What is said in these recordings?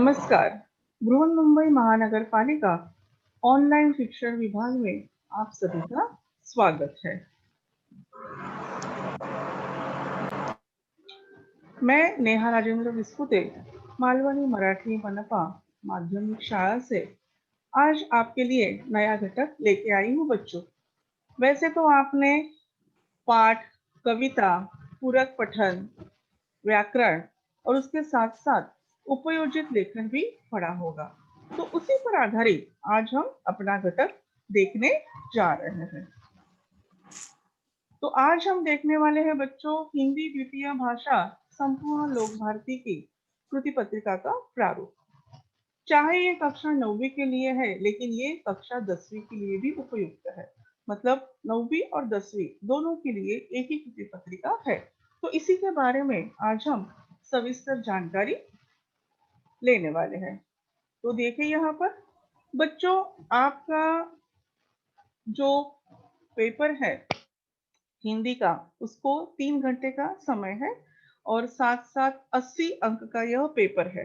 नमस्कार। बृहन्मुंबई महानगर पालिका ऑनलाइन शिक्षण विभाग में आप सभी का स्वागत है। मैं नेहा राजेंद्र विस्पुते मालवनी मराठी मनपा माध्यमिक शाला से आज आपके लिए नया घटक लेके आई हूँ बच्चों। वैसे तो आपने पाठ, कविता, पूरक पठन, व्याकरण और उसके साथ साथ उपयोजित लेखन भी पढ़ा होगा। तो उसी पर आधारित आज हम अपना घटक देखने जा रहे हैं। तो आज हम देखने वाले हैं बच्चों हिंदी द्वितीय भाषा संपूर्ण लोक भारती की कृति पत्रिका का प्रारूप। चाहे ये कक्षा 9वीं के लिए है, लेकिन ये कक्षा 10वीं के लिए भी उपयुक्त है। मतलब 9वीं और 10वीं दोनों के लिए एक ही कृति पत्रिका है। तो इसी के बारे में आज हम सविस्तर जानकारी लेने वाले हैं। तो देखिए यहाँ पर बच्चों, आपका जो पेपर है हिंदी का, उसको 3 घंटे का समय है और साथ साथ 80 अंक का यह पेपर है।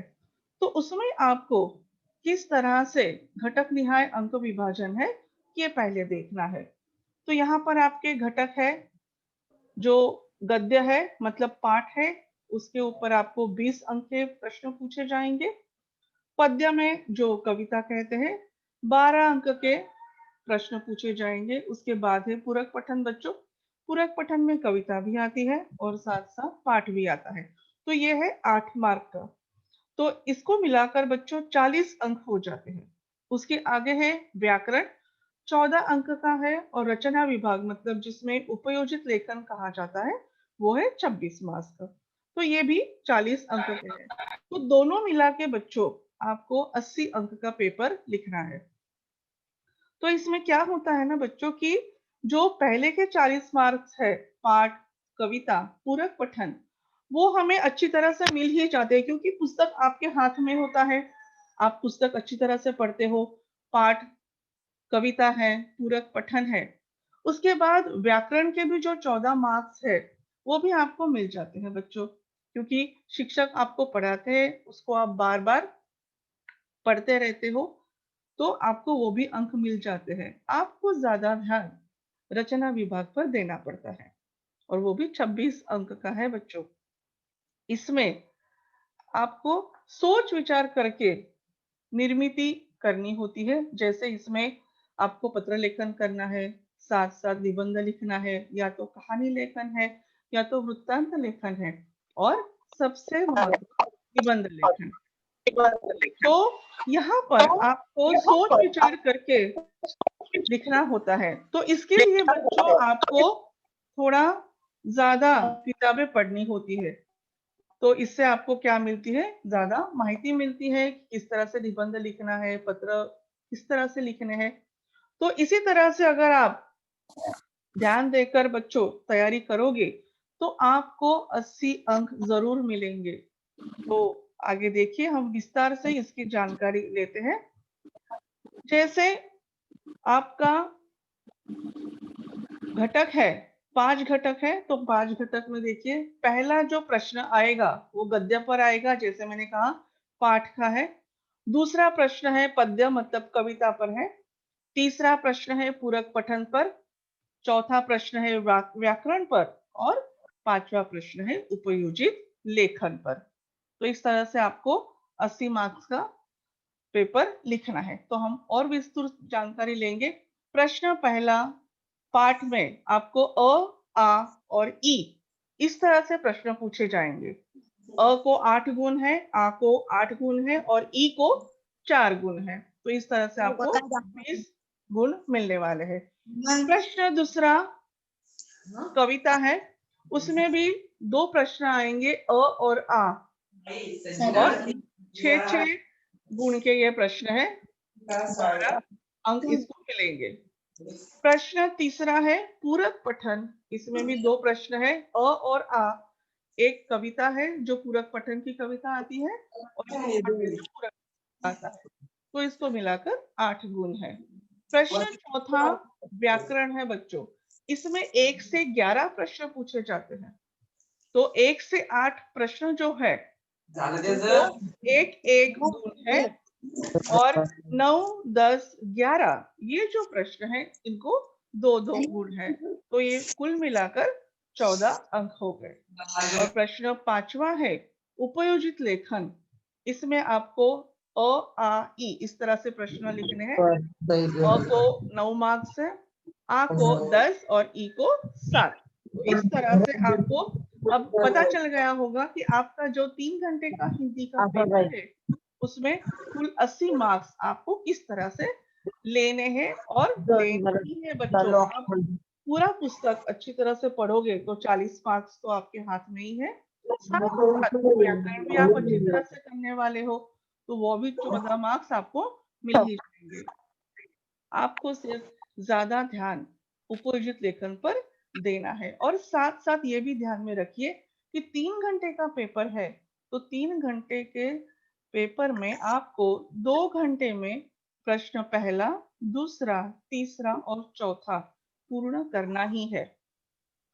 तो उसमें आपको किस तरह से घटक निहाय अंक विभाजन है ये पहले देखना है। तो यहाँ पर आपके घटक है, जो गद्य है मतलब पाठ है, उसके ऊपर आपको 20 अंक के प्रश्न पूछे जाएंगे। पद्य में जो कविता कहते हैं 12 अंक के प्रश्न पूछे जाएंगे। उसके बाद है पूरक पठन बच्चों। पूरक पठन में कविता भी आती है और साथ साथ पाठ भी आता है। तो ये है 8 मार्क का। तो इसको मिलाकर बच्चों 40 अंक हो जाते हैं। उसके आगे है व्याकरण, 14 अंक का है और रचना विभाग मतलब जिसमें उपयोजित लेखन कहा जाता है वो है 26 मार्क्स का। तो ये भी 40 अंक के हैं। तो दोनों मिला के बच्चों आपको 80 अंक का पेपर लिखना है। तो इसमें क्या होता है ना बच्चों की, जो पहले के 40 मार्क्स है पाठ, कविता, पूरक पठन, वो हमें अच्छी तरह से मिल ही जाते हैं क्योंकि पुस्तक आपके हाथ में होता है। आप पुस्तक अच्छी तरह से पढ़ते हो। पाठ, कविता है, पूरक पठन है। उसके बाद व्याकरण के भी जो 14 मार्क्स है वो भी आपको मिल जाते हैं बच्चों, क्योंकि शिक्षक आपको पढ़ाते हैं, उसको आप बार बार पढ़ते रहते हो, तो आपको वो भी अंक मिल जाते हैं। आपको ज्यादा ध्यान रचना विभाग पर देना पड़ता है और वो भी 26 अंक का है बच्चों। इसमें आपको सोच विचार करके निर्मिति करनी होती है। जैसे इसमें आपको पत्र लेखन करना है, साथ साथ निबंध लिखना है, या तो कहानी लेखन है या तो वृत्तांत लेखन है, और सबसे महत्वपूर्ण निबंध लेखन। तो यहाँ पर आपको सोच विचार करके लिखना होता है। तो इसके लिए बच्चों आपको थोड़ा ज्यादा किताबें पढ़नी होती है। तो इससे आपको क्या मिलती है, ज्यादा माहिती मिलती है, किस तरह से निबंध लिखना है, पत्र किस तरह से लिखने हैं। तो इसी तरह से अगर आप ध्यान देकर बच्चों तैयारी करोगे तो आपको 80 अंक जरूर मिलेंगे। तो आगे देखिए, हम विस्तार से इसकी जानकारी लेते हैं। जैसे आपका घटक है, 5 घटक है, तो 5 घटक में देखिए पहला जो प्रश्न आएगा वो गद्य पर आएगा, जैसे मैंने कहा पाठ का है। दूसरा प्रश्न है पद्य मतलब कविता पर है। तीसरा प्रश्न है पूरक पठन पर। चौथा प्रश्न है व्याकरण पर। और पांचवा प्रश्न है उपयोजित लेखन पर। तो इस तरह से आपको 80 मार्क्स का पेपर लिखना है। तो हम और विस्तृत जानकारी लेंगे। प्रश्न पहला, पाठ में आपको अ, आ और ई इस तरह से प्रश्न पूछे जाएंगे। अ को 8 गुण है, आ को 8 गुण है और ई को 4 गुण है। तो इस तरह से आपको 20 गुण मिलने वाले हैं। प्रश्न दूसरा कविता है, उसमें भी 2 प्रश्न आएंगे अ और आ, और 6 गुण के ये प्रश्न है, 12 अंक इसको मिलेंगे। प्रश्न तीसरा है पूरक पठन। इसमें भी 2 प्रश्न है अ और आ। एक कविता है जो पूरक पठन की कविता आती है और एक पाठ है जो पूरक आता है। तो इसको मिलाकर 8 गुण है। प्रश्न चौथा व्याकरण है बच्चों। इसमें 1 से 11 प्रश्न पूछे जाते हैं। तो 1 से 8 प्रश्न जो है तो एक एक गुण है और 9, 10, 11 ये जो प्रश्न है इनको 2-2 गुण है। तो ये कुल मिलाकर 14 अंक हो गए। और प्रश्न 5वां है उपयोजित लेखन। इसमें आपको अ, आ, इ इस तरह से प्रश्न लिखने हैं। अ को 9 मार्क्स है, आ को 10 और ई को 7। तो इस तरह से आपको अब पता चल गया होगा कि आपका जो 3 घंटे का हिंदी का पेपर है, उसमें कुल 80 मार्क्स आपको किस तरह से लेने हैं और लेने ही है बच्चों। आप पूरा पुस्तक अच्छी तरह से पढ़ोगे तो 40 मार्क्स तो आपके हाथ में ही है। साथ ही साथ व्याकरण भी आप अच्छी तरह से करने वाले हो, तो वो भी 14 मार्क्स आपको मिल ही जाएंगे। आपको सिर्फ ज्यादा ध्यान उपयोजित लेखन पर देना है और साथ साथ ये भी ध्यान में रखिए कि 3 घंटे का पेपर है, तो 3 घंटे के पेपर में आपको 2 घंटे में प्रश्न पहला, दूसरा, तीसरा और चौथा पूर्ण करना ही है।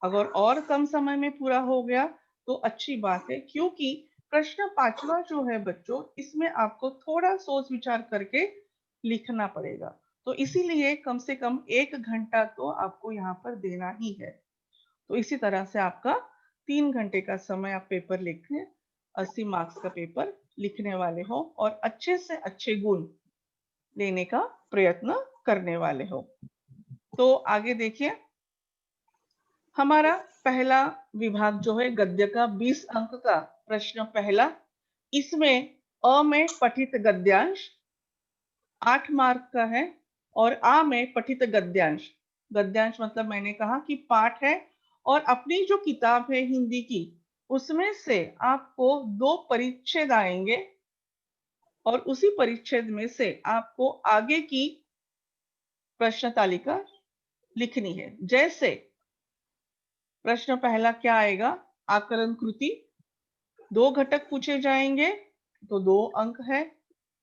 अगर और कम समय में पूरा हो गया तो अच्छी बात है, क्योंकि प्रश्न 5वां जो है बच्चों, इसमें आपको थोड़ा सोच विचार करके लिखना पड़ेगा। तो इसीलिए कम से कम 1 घंटा तो आपको यहाँ पर देना ही है। तो इसी तरह से आपका 3 घंटे का समय आप पेपर लिखें, 80 मार्क्स का पेपर लिखने वाले हो और अच्छे से अच्छे गुण लेने का प्रयत्न करने वाले हो। तो आगे देखिए, हमारा पहला विभाग जो है गद्य का 20 अंक का प्रश्न पहला। इसमें अ में पठित गद्यांश 8 मार्क का है और आ में पठित गद्यांश। गद्यांश मतलब मैंने कहा कि पाठ है और अपनी जो किताब है हिंदी की, उसमें से आपको 2 परिच्छेद आएंगे और उसी परिच्छेद में से आपको आगे की प्रश्न तालिका लिखनी है। जैसे प्रश्न पहला क्या आएगा, आकलन कृति, 2 घटक पूछे जाएंगे तो 2 अंक है।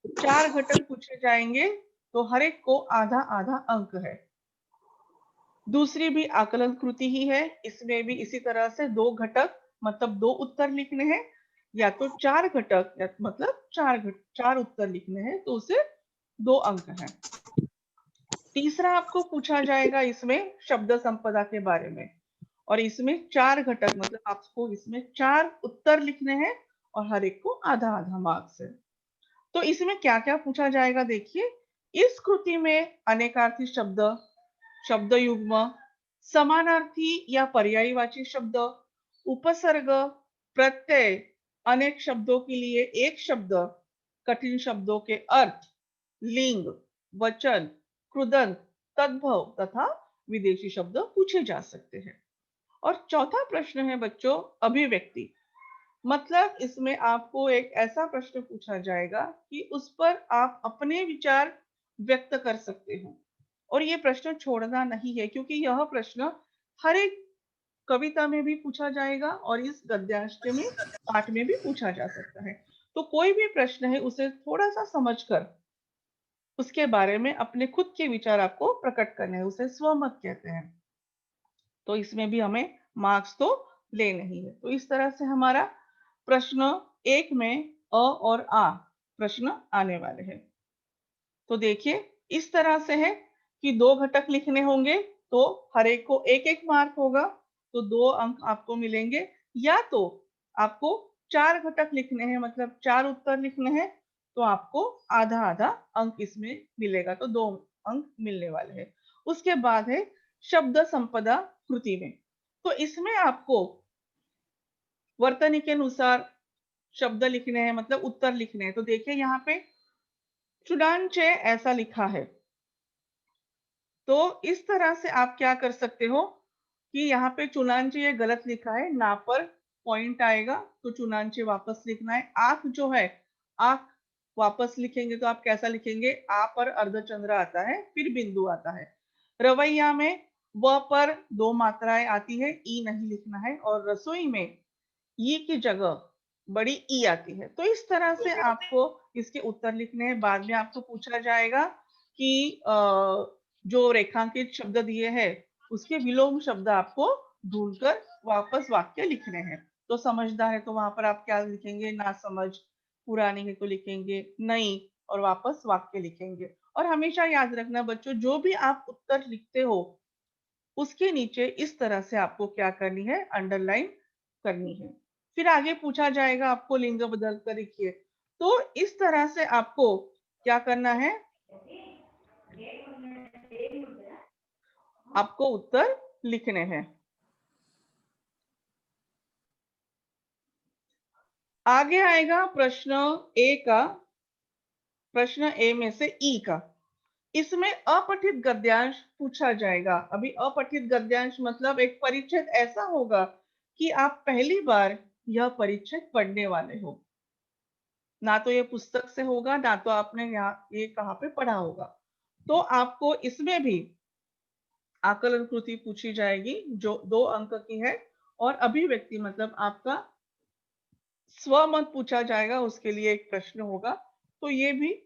4 घटक पूछे जाएंगे तो हर एक को आधा आधा अंक है। दूसरी भी आकलन कृति ही है, इसमें भी इसी तरह से 2 घटक मतलब 2 उत्तर लिखने हैं, या तो 4 घटक मतलब 4 उत्तर लिखने हैं तो उसे 2 अंक हैं। तीसरा आपको पूछा जाएगा इसमें शब्द संपदा के बारे में और इसमें 4 घटक मतलब आपको इसमें 4 उत्तर लिखने हैं और हर एक को आधा आधा मार्क्स है। तो इसमें क्या क्या पूछा जाएगा देखिए, इस कृति में अनेकार्थी शब्द, शब्द युग्म, समानार्थी या पर्यायवाची शब्द, उपसर्ग, प्रत्यय, अनेक शब्दों के लिए एक शब्द, कठिन शब्दों के अर्थ, लिंग, वचन, कृदंत, तद्भव तथा विदेशी शब्द पूछे जा सकते हैं। और चौथा प्रश्न है बच्चों अभिव्यक्ति। मतलब इसमें आपको एक ऐसा प्रश्न पूछा जाएगा कि उस पर आप अपने विचार व्यक्त कर सकते हो और ये प्रश्न छोड़ना नहीं है, क्योंकि यह प्रश्न हर एक कविता में भी पूछा जाएगा और इस गद्यांश में पाठ में भी पूछा जा सकता है। तो कोई भी प्रश्न है उसे थोड़ा सा समझकर उसके बारे में अपने खुद के विचार आपको प्रकट करने हैं, उसे स्वमत कहते हैं। तो इसमें भी हमें मार्क्स तो लेने ही है। तो इस तरह से हमारा प्रश्न 1 में अ और आ प्रश्न आने वाले हैं। तो देखिए इस तरह से है कि 2 घटक लिखने होंगे तो हर एक को 1-1 मार्क होगा, तो 2 अंक आपको मिलेंगे, या तो आपको 4 घटक लिखने हैं मतलब 4 उत्तर लिखने हैं तो आपको आधा आधा अंक इसमें मिलेगा, तो 2 अंक मिलने वाले हैं। उसके बाद है शब्द संपदा कृति में, तो इसमें आपको वर्तनी के अनुसार शब्द लिखने हैं मतलब उत्तर लिखने हैं। तो देखिए यहाँ पे चुनांचे ऐसा लिखा है, तो इस तरह से आप क्या कर सकते हो कि यहाँ पे चुनांचे ये गलत लिखा है, ना पर पॉइंट आएगा तो चुनांचे वापस लिखना है। आंख जो है, आंख वापस लिखेंगे तो आप कैसा लिखेंगे, आ पर अर्धचंद्र आता है फिर बिंदु आता है। रवैया में व पर 2 मात्राएं आती है, ई नहीं लिखना है, और रसोई में ई की जगह बड़ी ई आती है। तो इस तरह से आपको इसके उत्तर लिखने हैं। बाद में आपको पूछा जाएगा कि जो रेखांकित शब्द दिए हैं उसके विलोम शब्द आपको ढूंढकर वापस वाक्य लिखने हैं। तो समझदार है तो वहां पर आप क्या लिखेंगे? ना समझ। पुरानी है तो लिखेंगे नहीं और वापस वाक्य लिखेंगे। और हमेशा याद रखना बच्चों, जो भी आप उत्तर लिखते हो उसके नीचे इस तरह से आपको क्या करनी है? अंडरलाइन करनी है। फिर आगे पूछा जाएगा आपको लिंग बदल कर लिखिए। तो इस तरह से आपको क्या करना है? आपको उत्तर लिखने हैं। आगे आएगा प्रश्न ए का, प्रश्न ए में से ई का। इसमें अपठित गद्यांश पूछा जाएगा। अभी अपठित गद्यांश मतलब एक परिच्छेद ऐसा होगा कि आप पहली बार यह परिच्छेद पढ़ने वाले हो। ना तो ये पुस्तक से होगा, ना तो आपने यहाँ ये कहाँ पे पढ़ा होगा। तो आपको इसमें भी आकलन कृति पूछी जाएगी जो 2 अंक की है, और अभिव्यक्ति मतलब आपका स्वमत पूछा जाएगा, उसके लिए एक प्रश्न होगा। तो ये भी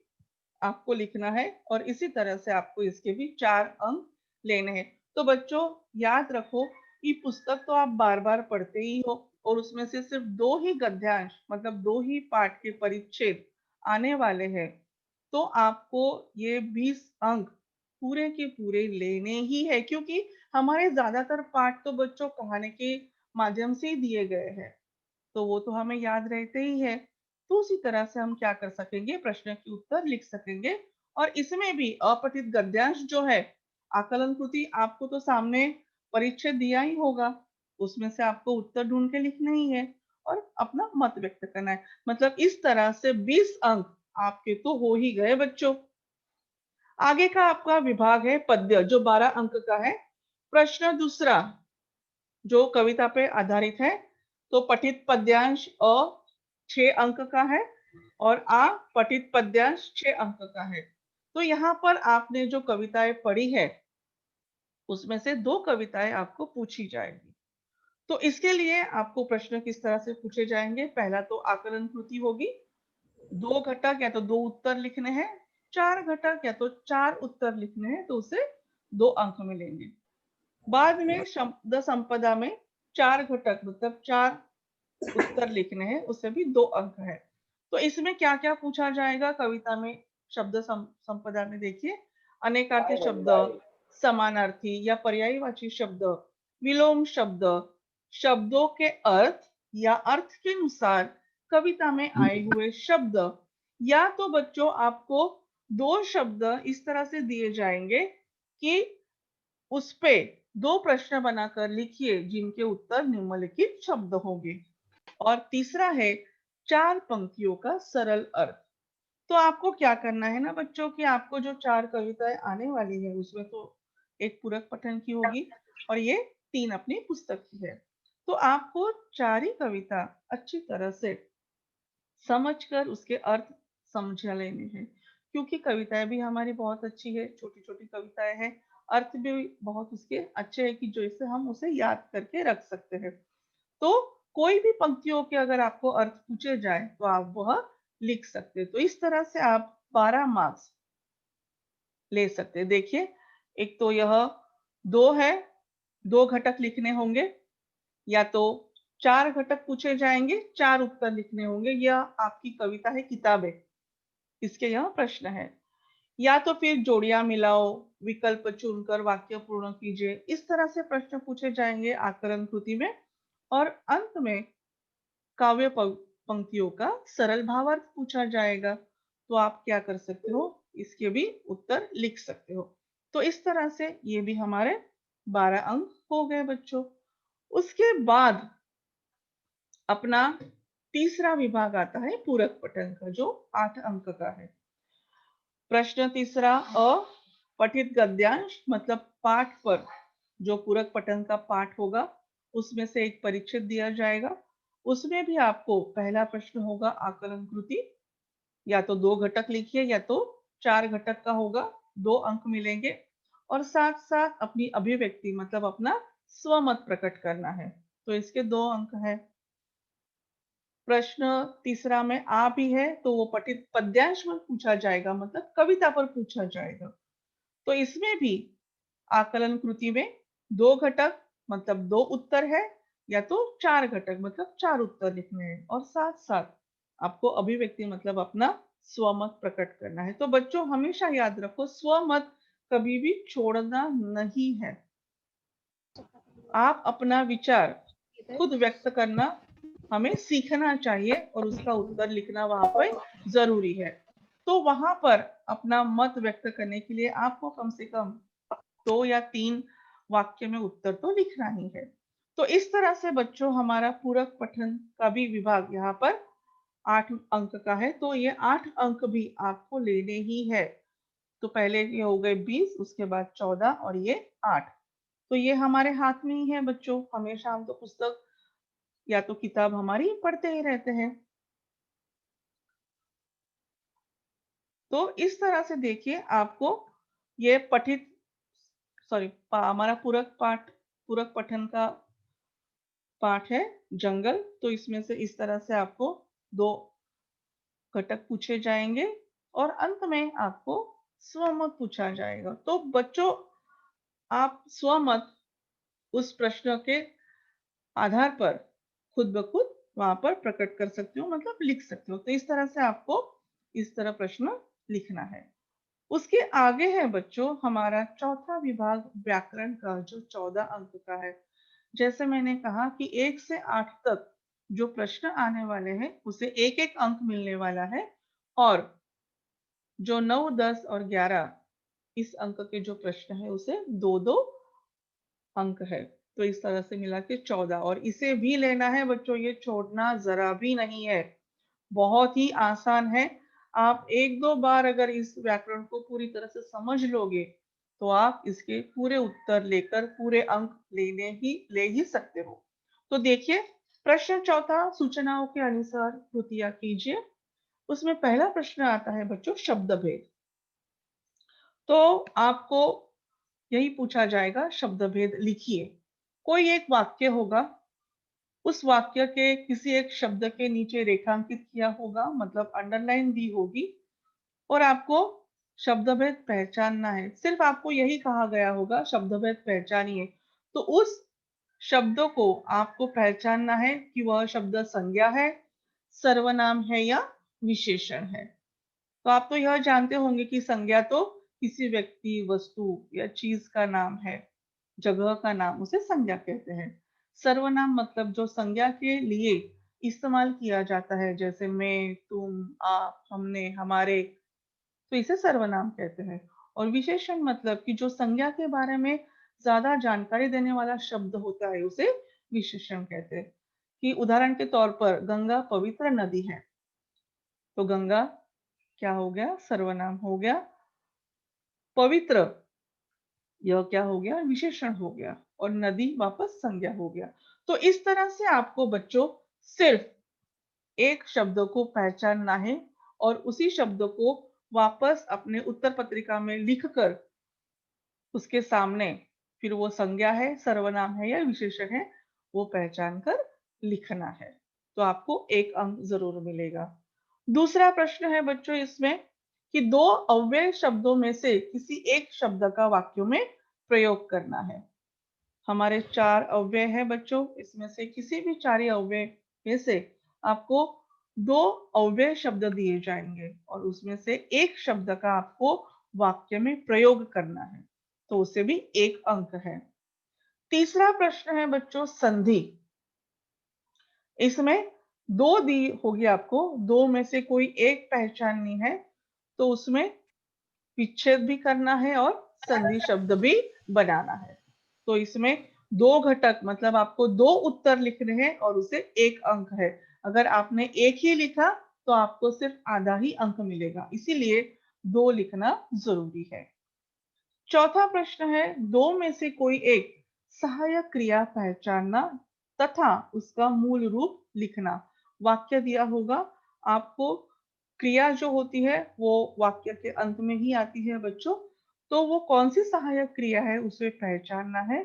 आपको लिखना है और इसी तरह से आपको इसके भी 4 अंक लेने हैं। तो बच्चों याद रखो कि पुस्तक तो आप बार-बार पढ़ते ही हो और उसमें से सिर्फ 2 ही गद्यांश मतलब 2 ही पाठ के परिच्छेद आने वाले हैं। तो आपको ये 20 अंक पूरे के पूरे लेने ही है, क्योंकि हमारे ज़्यादातर पाठ तो बच्चों कहानी के माध्यम से ही दिए गए हैं। तो वो तो हमें याद रहते ही है। तो उसी तरह से हम क्या कर सकेंगे? प्रश्न के उत्तर लिख सकेंगे। और इसमें भी अपठित गद्यांश जो है, आकलन कृति आपको तो सामने परिच्छेद दिया ही होगा, उसमें से आपको उत्तर ढूंढ के लिखना ही है और अपना मत व्यक्त करना है। मतलब इस तरह से 20 अंक आपके तो हो ही गए बच्चों। आगे का आपका विभाग है पद्य, जो 12 अंक का है। प्रश्न दूसरा जो कविता पे आधारित है, तो पठित पद्यांश अ 6 अंक का है और आ पठित पद्यांश 6 अंक का है। तो यहाँ पर आपने जो कविताएं पढ़ी है उसमें से 2 कविताएं आपको पूछी जाएंगी। तो इसके लिए आपको प्रश्न किस तरह से पूछे जाएंगे? पहला तो आकलन कृति होगी, 2 घटक या तो 2 उत्तर लिखने हैं, 4 घटक या तो 4 उत्तर लिखने हैं, तो उसे 2 अंक मिलेंगे। बाद में शब्द संपदा में 4 घटक मतलब 4 उत्तर लिखने हैं, उससे भी 2 अंक है। तो इसमें क्या-क्या पूछा जाएगा कविता में? शब्द संपदा में देखिए, अनेकार्थी शब्द, समानार्थी या पर्यायवाची शब्द, विलोम शब्द, शब्दों के अर्थ या अर्थ के अनुसार कविता में आए हुए शब्द, या तो बच्चों आपको 2 शब्द इस तरह से दिए जाएंगे कि उसपे 2 प्रश्न बनाकर लिखिए जिनके उत्तर निम्नलिखित शब्द होंगे। और तीसरा है 4 पंक्तियों का सरल अर्थ। तो आपको क्या करना है ना बच्चों, कि आपको जो 4 कविताएं आने वाली है उसमें तो एक पूरक पठन की होगी और ये 3 अपनी पुस्तक की है। तो आपको 4 ही कविता अच्छी तरह से समझकर उसके अर्थ समझ लेने हैं, क्योंकि कविताएं भी हमारी बहुत अच्छी है, छोटी-छोटी कविताएं हैं, अर्थ भी बहुत उसके अच्छे हैं कि जो इसे हम उसे याद करके रख सकते हैं। तो कोई भी पंक्तियों के अगर आपको अर्थ पूछे जाए तो आप वह लिख सकते हैं। तो इस तरह से आप 12 मार्क्स ले सकते हैं। देखिए, एक तो यह 2 है, 2 घटक लिखने होंगे, या तो 4 घटक पूछे जाएँगे, 4 उत्तर लिखने होंगे। यह आपकी कविता है किताबें, इसके यह प्रश्न है। या तो फिर जोड़ियाँ मिलाओ, विकल्प चुनकर वाक्य पूर्ण कीजिए। इस तरह से प्रश्न पूछे जाएँगे आकलन कृति में। और अंत में काव्य पंक्तियों का सरल भावार्थ पूछा जाएगा। तो आप क्या कर सकते हो? इसके भी उत्तर लिख सकते हो। तो इस तरह से ये भी हमारे 12 अंक हो गए बच्चों। उसके बाद अपना तीसरा विभाग आता है पूरक पठन का, जो 8 अंक का है। प्रश्न तीसरा अ पठित गद्यांश मतलब पाठ पर जो पूरक पठन का पाठ होगा उसमें से एक परिच्छेद दिया जाएगा। उसमें भी आपको पहला प्रश्न होगा आकलन कृति, या तो 2 घटक लिखिए या तो 4 घटक का होगा, 2 अंक मिलेंगे। और साथ-साथ अपनी अभिव्यक्ति मतलब अपना स्वमत प्रकट करना है। तो इसके 2 अंक हैं। प्रश्न तीसरा में आ भी है तो वो पठित पद्यांश में पूछा जाएगा मतलब कविता पर पूछा जाएगा। तो इसमें भी आकलन कृति में 2 घटक मतलब 2 उत्तर है, या तो 4 घटक मतलब 4 उत्तर लिखने हैं और साथ-साथ आपको अभिव्यक्ति मतलब अपना स्वमत प्रकट करना है। तो बच्चों हमेशा याद रखो स्वमत कभी भी छोड़ना नहीं है। आप अपना विचार खुद व्यक्त करना हमें सीखना चाहिए और उसका उत्तर लिखना वहाँ पर ज़रूरी है। तो वहाँ पर अपना मत व्यक्त करने के लिए आपको कम से कम 2 या 3 वाक्य में उत्तर तो लिखना ही है। तो इस तरह से बच्चों हमारा पूरक पठन का भी विभाग यहाँ पर 8 अंक का है, तो ये 8 अंक भी आपको लेने ही है। तो पहले ये हो गए 20, उसके बाद 14 और ये 8। तो ये हमारे हाथ में ही है बच्चों, हमेशा हम तो पुस्तक या तो किताब हमारी पढ़ते ही रहते हैं। तो इस तरह से देखिए आपको ये पठित सॉरी हमारा पूरक पठन का पाठ है जंगल। तो इसमें से इस तरह से आपको 2 घटक पूछे जाएँगे और अंत में आपको स्वमत पूछा जाएगा। तो बच्चों आप स्वमत उस प्रश्न के आधार पर खुद ब खुद वहाँ पर प्रकट कर सकते हो मतलब लिख सकते हो। तो इस तरह से आपको इस तरह प्रश्न लिखना है। उसके आगे है बच्चों हमारा चौथा विभाग व्याकरण का जो 14 अंक का है। जैसे मैंने कहा कि 1 से 8 तक जो प्रश्न आने वाले हैं उसे 1-1 अंक मिलने वाला है और जो 9, 10 और 11 इस अंक के जो प्रश्न है उसे 2-2 अंक है। तो इस तरह से मिला के 14 और इसे भी लेना है बच्चों, ये छोड़ना ज़रा भी नहीं है। बहुत ही आसान है। आप 1-2 बार अगर इस व्याकरण को पूरी तरह से समझ लोगे, तो आप इसके पूरे उत्तर लेकर पूरे अंक ले ही सकते हो। तो देखिए, प्रश्न चौथा सूचनाओं के अनुसार कृतियाँ कीजिए। उसमें पहला प्रश्न आता है बच्चों शब्द भेद। तो आपको यही पूछा जाएगा शब्द भेद लिखिए। कोई एक वाक्य होगा, उस वाक्य के किसी एक शब्द के नीचे रेखांकित किया होगा मतलब अंडरलाइन दी होगी और आपको शब्द भेद पहचानना है। सिर्फ आपको यही कहा गया होगा शब्द भेद पहचानिए। तो उस शब्द को आपको पहचानना है कि वह शब्द संज्ञा है, सर्वनाम है या विशेषण है। तो आप तो यह जानते होंगे कि संज्ञा तो किसी व्यक्ति, वस्तु या चीज का नाम है, जगह का नाम उसे संज्ञा कहते हैं। सर्वनाम मतलब जो संज्ञा के लिए इस्तेमाल किया जाता है जैसे मैं, तुम, आप, हमने, हमारे, तो इसे सर्वनाम कहते हैं। और विशेषण मतलब कि जो संज्ञा के बारे में ज्यादा जानकारी देने वाला शब्द होता है उसे विशेषण कहते हैं। कि उदाहरण के तौर पर गंगा पवित्र नदी है, तो गंगा क्या हो गया? सर्वनाम हो गया। पवित्र यह क्या हो गया? विशेषण हो गया और नदी वापस संज्ञा हो गया। तो इस तरह से आपको बच्चों सिर्फ एक शब्द को पहचानना है और उसी शब्द को वापस अपने उत्तर पत्रिका में लिखकर उसके सामने फिर वो संज्ञा है, सर्वनाम है या विशेषण है, वो पहचान कर लिखना है। तो आपको 1 अंक ज़रूर मिलेगा। दूसरा प्रश्न है बच्चों इसमें कि 2 अव्यय शब्दों में से किसी एक शब्द का वाक्यों में प्रयोग करना है। हमारे 4 अव्यय हैं बच्चों, इसमें से किसी भी 4 ही अव्यय में से आपको 2 अव्यय शब्द दिए जाएँगे और उसमें से 1 शब्द का आपको वाक्य में प्रयोग करना है, तो उसे भी 1 अंक है। तीसरा प्रश्न है बच्चों संधि। इसमें 2 दी होगी आपको, 2 में से कोई एक पहचाननी है, तो उसमें विच्छेद भी करना है और संधि शब्द भी बनाना है। तो इसमें 2 घटक मतलब आपको 2 उत्तर लिखने हैं और उसे 1 अंक है। अगर आपने 1 ही लिखा तो आपको सिर्फ आधा ही अंक मिलेगा, इसीलिए 2 लिखना ज़रूरी है। चौथा प्रश्न है 2 में से कोई एक सहायक क्रिया पहचानना तथा उसका मूल रूप लिखना। वाक्य दिया होगा, आपको क्रिया जो होती है वो वाक्य के अंत में ही आती है बच्चों। तो वो कौन सी सहायक क्रिया है उसे पहचानना है,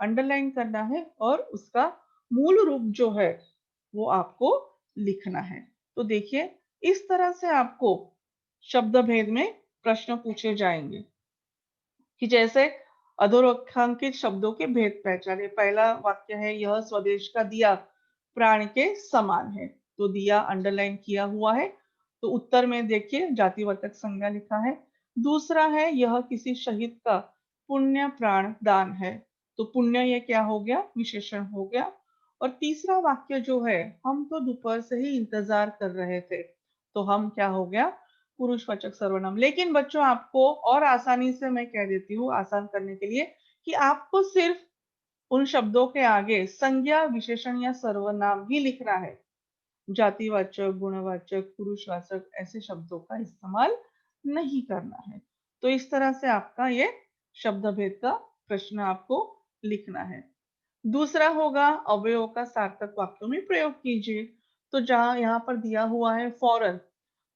अंडरलाइन करना है और उसका मूल रूप जो है वो आपको लिखना है। तो देखिए इस तरह से आपको शब्द भेद में प्रश्न पूछे जाएंगे कि जैसे अधोरेखांकित शब्दों के भेद पहचाने। पहला वाक्य है, यह स्वदेश का दिया प्राण के समान है। तो दिया अंडरलाइन किया हुआ है। तो उत्तर में देखिए जातिवाचक संज्ञा लिखा है। दूसरा है, यह किसी शहीद का पुण्य प्राण दान है। तो पुण्य ये क्या हो गया, विशेषण हो गया। और तीसरा वाक्य जो है, हम तो दोपहर से ही इंतजार कर रहे थे। तो हम क्या हो गया, पुरुषवाचक सर्वनाम। लेकिन बच्चों आपको और आसानी से मैं कह देती हूँ, आसान करने के लिए, कि आपको सिर्फ उन शब्दों के आगे संज्ञा, विशेषण या सर्वनाम ही लिखना है। जातिवाचक, गुणवाचक, पुरुषवाचक ऐसे शब्दों का इस्तेमाल नहीं करना है। तो इस तरह से आपका ये शब्द भेद का प्रश्न आपको लिखना है। दूसरा होगा, अवयव का सार्थक वाक्यों में प्रयोग कीजिए। तो जहां यहाँ पर दिया हुआ है फौरन,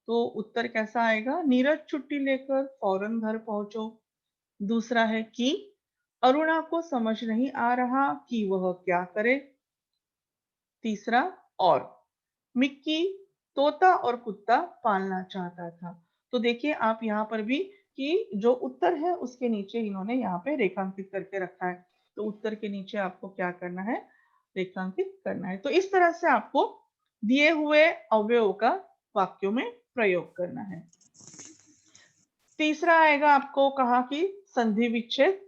तो उत्तर कैसा आएगा, नीरज छुट्टी लेकर फौरन घर पहुंचो। दूसरा है कि अरुणा को समझ नहीं आ रहा कि वह क्या करे। तीसरा, और मिक्की तोता और कुत्ता पालना चाहता था। तो देखिए आप यहाँ पर भी कि जो उत्तर है उसके नीचे इन्होंने यहाँ पे रेखांकित करके रखा है। तो उत्तर के नीचे आपको क्या करना है, रेखांकित करना है। तो इस तरह से आपको दिए हुए अवयव का वाक्यों में प्रयोग करना है। तीसरा आएगा, आपको कहा कि संधि विच्छेद।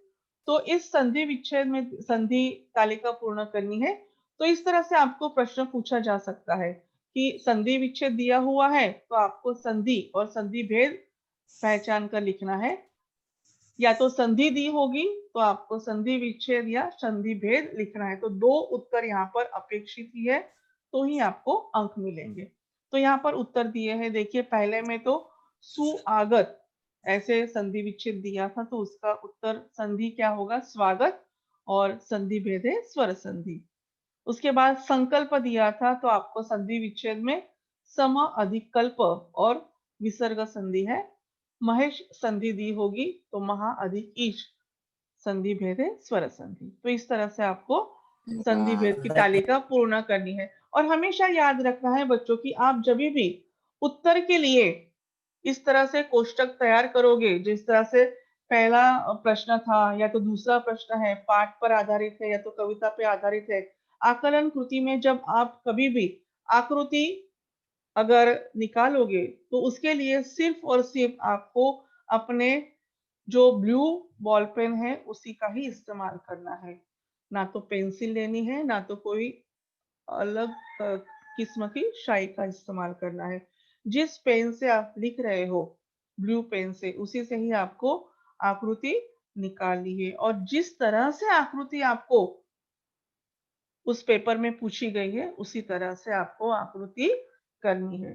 तो इस संधि विच्छेद में संधि तालिका पूर्ण करनी है। तो इस तरह से आपको प्रश्न पूछा जा सकता है कि संधि विच्छेद दिया हुआ है, तो आपको संधि और संधि भेद पहचान कर लिखना है। या तो संधि दी होगी तो आपको संधि विच्छेद या संधि भेद लिखना है। तो दो उत्तर यहाँ पर अपेक्षित ही है, तो ही आपको अंक मिलेंगे। तो यहाँ पर उत्तर दिए हैं, देखिए पहले में तो सुआगत ऐसे संधि विच्छेद दिया था, तो उसका उत्तर संधि क्या होगा, स्वागत, और संधि भेद है स्वर संधि। उसके बाद संकल्प दिया था, तो आपको संधि विच्छेद में सम अधिक कल्प और विसर्ग संधि है। महेश संधि दी होगी तो महा अधिक ईश संधि भेद है स्वर संधि। तो इस तरह से आपको संधि भेद की तालिका पूर्ण करनी है। और हमेशा याद रखना है बच्चों की, आप जब भी उत्तर के लिए इस तरह से कोष्टक तैयार करोगे, जिस तरह से पहला प्रश्न था या तो दूसरा प्रश्न है, पाठ पर आधारित है या तो कविता पे आधारित है, आकलन कृति में जब आप कभी भी आकृति अगर निकालोगे, तो उसके लिए सिर्फ और सिर्फ आपको अपने जो ब्लू बॉल पेन है उसी का ही इस्तेमाल करना है। ना तो पेंसिल लेनी है, ना तो कोई अलग किस्म की स्याही का इस्तेमाल करना है। जिस पेन से आप लिख रहे हो, ब्लू पेन से, उसी से ही आपको आकृति निकालनी है। और जिस तरह से आकृति आपको उस पेपर में पूछी गई है, उसी तरह से आपको आकृति करनी है।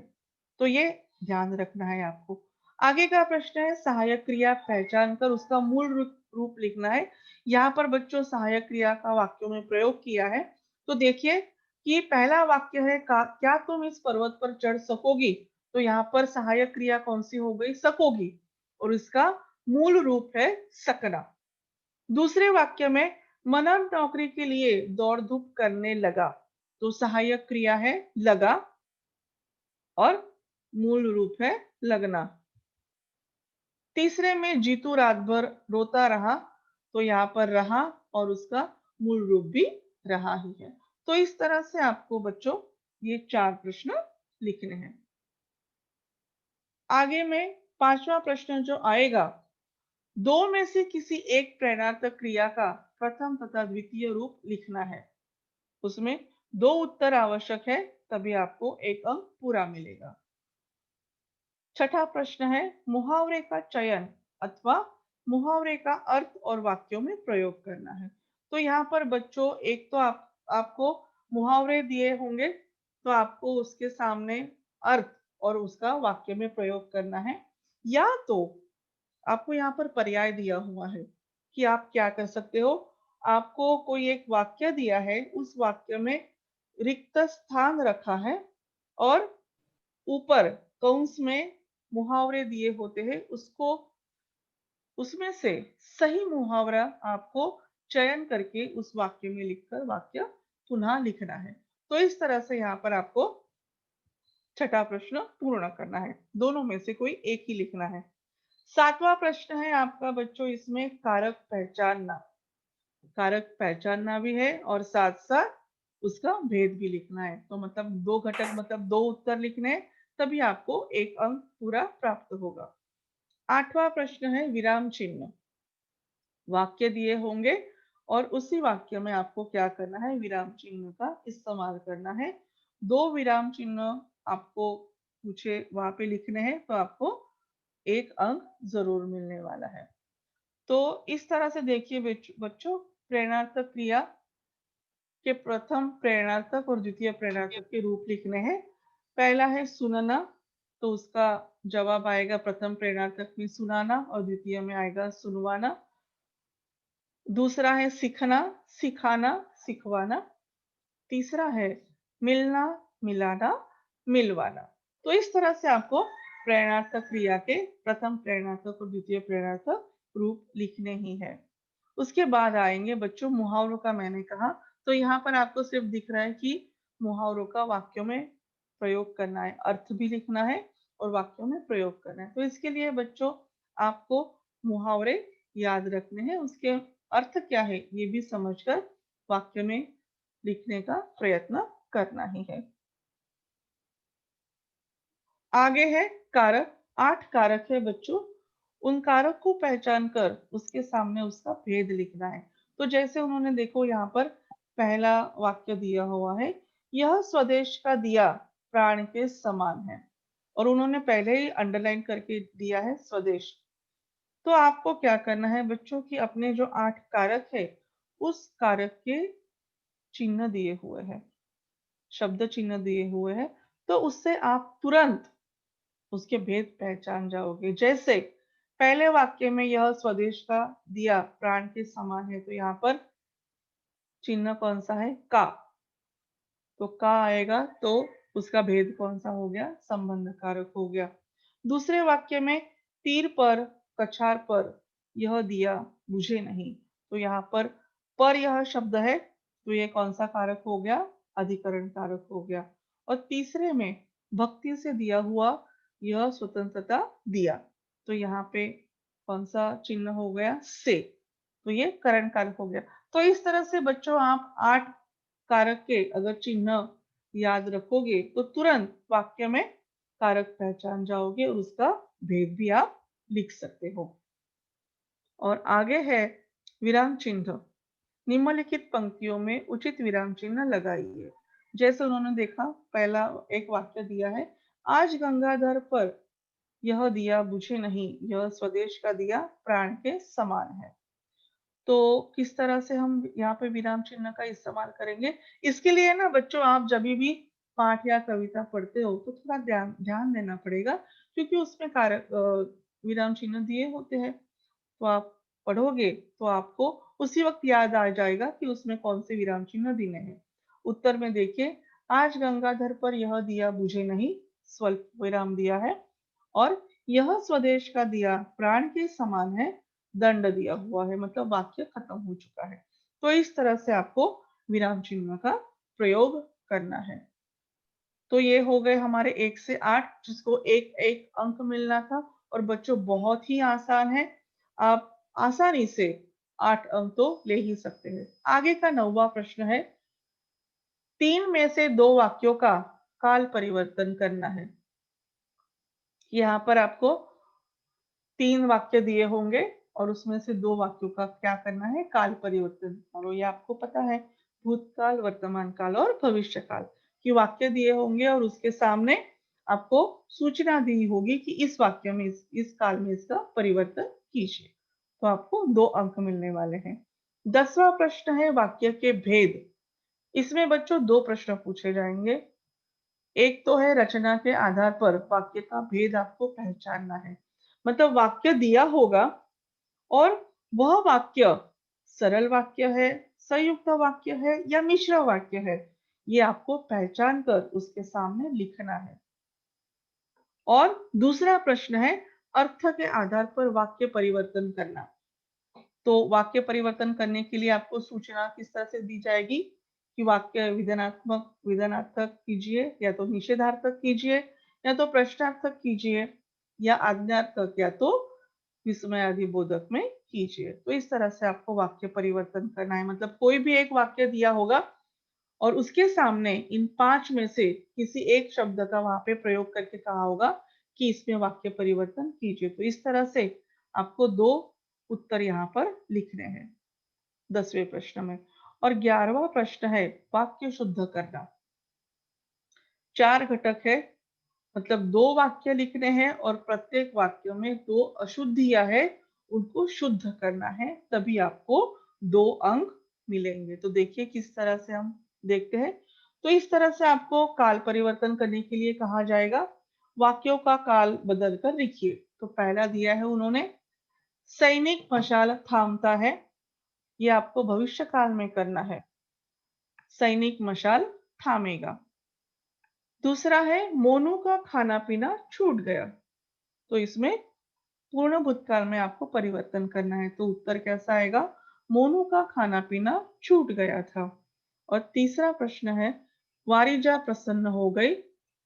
तो ये ध्यान रखना है आपको। आगे का प्रश्न है, सहायक क्रिया पहचान कर उसका मूल रूप लिखना है। यहाँ पर बच्चों सहायक क्रिया का वाक्यों में प्रयोग किया है। तो देखिए कि पहला वाक्य है, क्या तुम इस पर्वत पर चढ़ सकोगी। तो यहाँ पर सहायक क्रिया कौन सी हो गई, सकोगी, और इसका मूल रूप है सकना। दूसरे वाक्य में, मनन नौकरी के लिए दौड़ धूप करने लगा। तो सहायक क्रिया है लगा और मूल रूप है लगना। तीसरे में, जीतू रात भर रोता रहा। तो यहाँ पर रहा और उसका मूल रूप भी रहा ही है। तो इस तरह से आपको बच्चों ये 4 प्रश्न लिखने हैं। आगे में पांचवा प्रश्न जो आएगा, दो में से किसी एक प्रेरणार्थक क्रिया का प्रथम तथा द्वितीय रूप लिखना है। उसमें 2 उत्तर आवश्यक है, तभी आपको 1 अंक पूरा मिलेगा। छठा प्रश्न है, मुहावरे का चयन अथवा मुहावरे का अर्थ और वाक्यों में प्रयोग करना है। तो यहाँ पर बच्चों एक तो आपको मुहावरे दिए होंगे, तो आपको उसके सामने अर्थ और उसका वाक्य में प्रयोग करना है। या तो आपको यहाँ पर पर्याय दिया हुआ है कि आप क्या कर सकते हो, आपको कोई एक वाक्य दिया है, उस वाक्य में रिक्त स्थान रखा है और ऊपर कौंस में मुहावरे दिए होते हैं, उसको उसमें से सही मुहावरा आपको चयन करके उस वाक्य में लिखकर वाक्य पुनः लिखना है। तो इस तरह से यहाँ पर आपको छठा प्रश्न पूर्ण करना है, दोनों में से कोई एक ही लिखना है। 7वां प्रश्न है आपका बच्चों इसमें कारक पहचानना। कारक पहचानना भी है और साथ-साथ उसका भेद भी लिखना है। तो मतलब 2 घटक मतलब 2 उत्तर लिखने हैं, तभी आपको 1 अंक पूरा प्राप्त होगा। 8वां प्रश्न है विराम चिन्ह। वाक्य दिए होंगे और उसी वाक्य में आपको क्या करना है, विराम चिन्ह का इस्तेमाल करना है। 2 विराम चिन्ह आपको पूछे वहाँ पे लिखने हैं, तो आपको 1 अंक ज़रूर मिलने वाला है। तो इस तरह से देखिए बच्चों, प्रेरणार्थक क्रिया के प्रथम प्रेरणार्थक और द्वितीय प्रेरणार्थक के रूप लिखने हैं। पहला है सुनना, तो उसका जवाब आएगा प्रथम प्रेरणार्थक में सुनाना और द्वितीय में आएगा सुनवाना। दूसरा है सीखना, सिखाना, सिखवाना। तीसरा है मिलना, मिलाना, मिलवाना। तो इस तरह से आपको प्रेरणार्थक क्रिया के प्रथम प्रेरणार्थक और द्वितीय प्रेरणार्थक रूप लिखने ही है। उसके बाद आएंगे बच्चों मुहावरों का, मैंने कहा तो यहाँ पर आपको सिर्फ दिख रहा है कि मुहावरों का वाक्यों में प्रयोग करना है, अर्थ भी लिखना है और वाक्यों में प्रयोग करना है। तो इसके लिए बच्चों आपको मुहावरे याद रखने हैं, उसके अर्थ क्या है ये भी समझकर वाक्य में लिखने का प्रयत्न करना ही है। आगे है कारक। 8 कारक है बच्चों। उन कारक को पहचान कर उसके सामने उसका भेद लिखना है। तो जैसे उन्होंने देखो यहाँ पर पहला वाक्य दिया हुआ है, यह स्वदेश का दिया प्राण के समान है। और उन्होंने पहले ही अंडरलाइन करके दिया है स्वदेश। तो आपको क्या करना है बच्चों कि अपने जो 8 कारक है, उस कारक के चिन्ह दिए हुए हैं, शब्द चिन्ह दिए हुए हैं, तो उससे आप तुरंत उसके भेद पहचान जाओगे। जैसे पहले वाक्य में यह स्वदेश का दिया प्राण के समान है, तो यहाँ पर चिन्ह कौन सा है, का। तो का आएगा तो उसका भेद कौन सा हो गया, संबंध कारक हो गया। दूसरे वाक्य में तीर पर, कछार पर यह दिया बुझे नहीं, तो यहाँ पर यह शब्द है, तो ये कौन सा कारक हो गया, अधिकरण कारक हो गया। और तीसरे में भक्ति से दिया हुआ यह स्वतंत्रता दिया, तो यहाँ पे कौन सा चिन्ह हो गया, से, तो ये करण कारक हो गया। तो इस तरह से बच्चों आप 8 कारक के अगर चिन्ह याद रखोगे तो तुरंत वाक्य में कारक पहचान जाओगे और उसका भेद भी आप लिख सकते हो। और आगे है विराम चिन्ह। निम्नलिखित पंक्तियों में उचित विराम चिन्ह लगाइए। जैसे उन्होंने देखा पहला एक वाक्य दिया है, आज गंगाधर पर यह दिया बुझे नहीं, यह स्वदेश का दिया प्राण के समान है। तो किस तरह से हम यहाँ पे विराम चिन्ह का इस्तेमाल करेंगे? इसके लिए ना बच्चों आप जभी भी पाठ या कविता पढ़ते हो तो थोड़ा ध्यान ध्यान देना पड़ेगा, क्योंकि उसमें कारक विराम चिन्ह दिए होते हैं। तो आप पढ़ोगे तो आपको उसी वक़्त याद आ जाएगा कि उसमें कौन से विराम चिन्ह दिए हैं। उत्तर में देखिए, आज गंगाधर पर यह दिया बुझे नहीं, स्वल्प विराम दिया है और यह स्वदेश का दिया प्राण के समान है, दंड दिया हुआ है, मतलब वाक्य खत्म हो चुका है। तो इस तरह से आपको विराम चिन्ह का प्रयोग करना है। तो ये हो गए हमारे 1 से 8 जिसको 1-1 अंक मिलना था और बच्चों बहुत ही आसान है। आप आसानी से 8 अंक तो ले ही सकते हैं। आगे का 9वां प्रश्न है, 3 में से 2 वाक्यों का काल परिवर्तन करना है। यहाँ पर आपको 3 वाक्य दिए होंगे और उसमें से 2 वाक्यों का क्या करना है, काल परिवर्तन। और ये आपको पता है भूतकाल, वर्तमान काल और भविष्य काल कि वाक्य दिए होंगे और उसके सामने आपको सूचना दी होगी कि इस वाक्य में इस काल में इसका परिवर्तन कीजिए। तो आपको 2 अंक मिलने वाले हैं। 10वां प्रश्न है वाक्य के भेद। इसमें बच्चों 2 प्रश्न पूछे जाएंगे। एक तो है रचना के आधार पर वाक्य का भेद आपको पहचानना है। मतलब वाक्य दिया होगा और वह वाक्य सरल वाक्य है, संयुक्त वाक्य है या मिश्र वाक्य है, ये आपको पहचान कर उसके सामने लिखना है। और दूसरा प्रश्न है अर्थ के आधार पर वाक्य परिवर्तन करना। तो वाक्य परिवर्तन करने के लिए आपको सूचना किस तरह से दी जाएगी कि वाक्य विधानात्मक विधानार्थक कीजिए या तो निषेधार्थक कीजिए या तो प्रश्नार्थक कीजिए या आज्ञार्थक या तो विस्मयादिबोधक में कीजिए। तो इस तरह से आपको वाक्य परिवर्तन करना है, मतलब कोई भी एक वाक्य दिया होगा और उसके सामने इन 5 में से किसी एक शब्द का वहां पे प्रयोग करके कहा होगा कि इसमें वाक्य परिवर्तन कीजिए। तो इस तरह से आपको 2 उत्तर यहाँ पर लिखने हैं 10वें प्रश्न में। और 11वां प्रश्न है वाक्य शुद्ध करना। 4 घटक है, मतलब 2 वाक्य लिखने हैं और प्रत्येक वाक्य में 2 अशुद्धियां है, उनको शुद्ध करना है, तभी आपको 2 अंक मिलेंगे। तो देखिए किस तरह से हम देखते हैं। तो इस तरह से आपको काल परिवर्तन करने के लिए कहा जाएगा। वाक्यों का काल बदल कर लिखिए। तो पहला दिया है उन्होंने, सैनिक मशाल थामता है। ये आपको भविष्य काल में करना है, सैनिक मशाल थामेगा। दूसरा है मोनू का खाना पीना छूट गया। तो इसमें पूर्ण भूतकाल में आपको परिवर्तन करना है। तो उत्तर कैसा आएगा, मोनू का खाना पीना छूट गया था। और तीसरा प्रश्न है वारिजा प्रसन्न हो गई,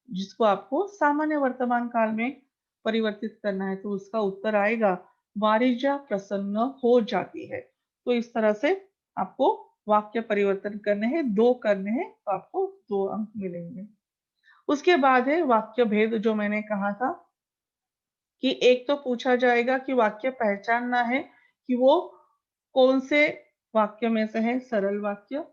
जिसको आपको सामान्य वर्तमान काल में परिवर्तित करना है। तो उसका उत्तर आएगा वारिजा प्रसन्न हो जाती है। तो इस तरह से आपको वाक्य परिवर्तन करने हैं, 2 करने हैं, तो आपको 2 अंक मिलेंगे। उसके बाद है वाक्य भेद, जो मैंने कहा था कि एक तो पूछा जाएगा कि वाक्य पहचानना है कि वो कौन से वाक्य में से है, सरल वाक्य,